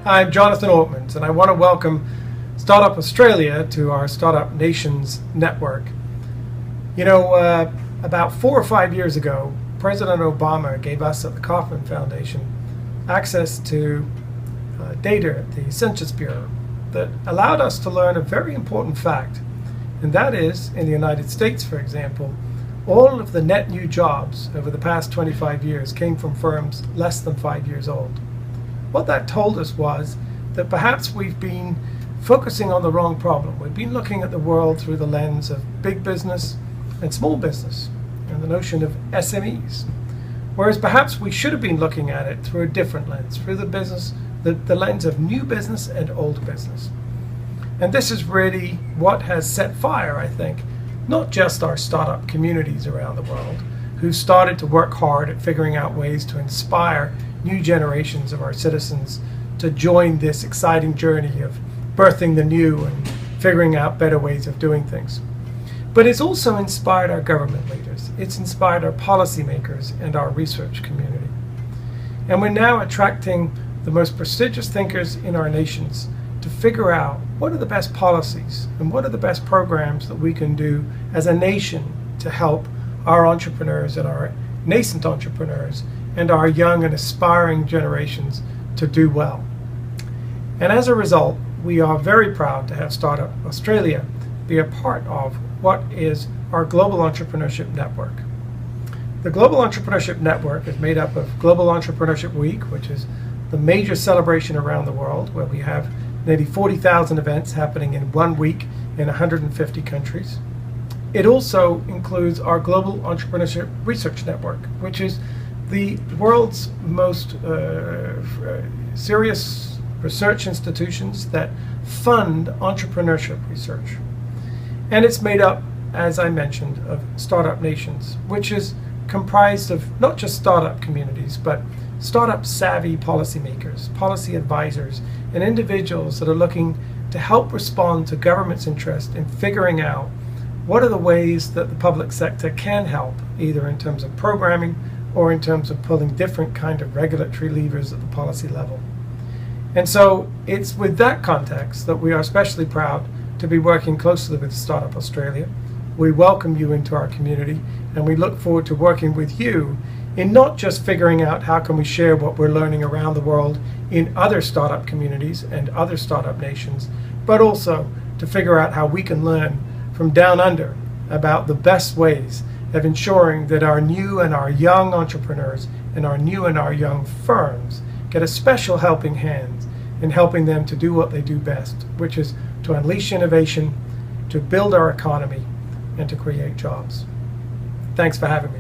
I'm Jonathan Ortmans, and I want to welcome Startup Australia to our Startup Nations network. You know, about 4 or 5 years ago, President Obama gave us at the Kauffman Foundation access to data at the Census Bureau that allowed us to learn a very important fact, and that is, in the United States, for example, all of the net new jobs over the past 25 years came from firms less than 5 years old. What that told us was that perhaps we've been focusing on the wrong problem. We've been looking at the world through the lens of big business and small business and the notion of SMEs, whereas perhaps we should have been looking at it through a different lens, through the lens of new business and old business. And this is really what has set fire, I think, not just our startup communities around the world, who started to work hard at figuring out ways to inspire new generations of our citizens to join this exciting journey of birthing the new and figuring out better ways of doing things. But it's also inspired our government leaders. It's inspired our policymakers and our research community. And we're now attracting the most prestigious thinkers in our nations to figure out what are the best policies and what are the best programs that we can do as a nation to help our entrepreneurs and our nascent entrepreneurs and our young and aspiring generations to do well. And as a result, we are very proud to have Startup Australia be a part of what is our Global Entrepreneurship Network. The Global Entrepreneurship Network is made up of Global Entrepreneurship Week, which is the major celebration around the world, where we have nearly 40,000 events happening in 1 week in 150 countries. It also includes our Global Entrepreneurship Research Network, which is the world's most serious research institutions that fund entrepreneurship research. And it's made up, as I mentioned, of Startup Nations, which is comprised of not just startup communities, but startup savvy policymakers, policy advisors, and individuals that are looking to help respond to government's interest in figuring out what are the ways that the public sector can help, either in terms of programming or in terms of pulling different kind of regulatory levers at the policy level. And so it's with that context that we are especially proud to be working closely with Startup Australia. We welcome you into our community, and we look forward to working with you in not just figuring out how can we share what we're learning around the world in other startup communities and other startup nations, but also to figure out how we can learn from down under about the best ways of ensuring that our new and our young entrepreneurs and our new and our young firms get a special helping hand in helping them to do what they do best, which is to unleash innovation, to build our economy, and to create jobs. Thanks for having me.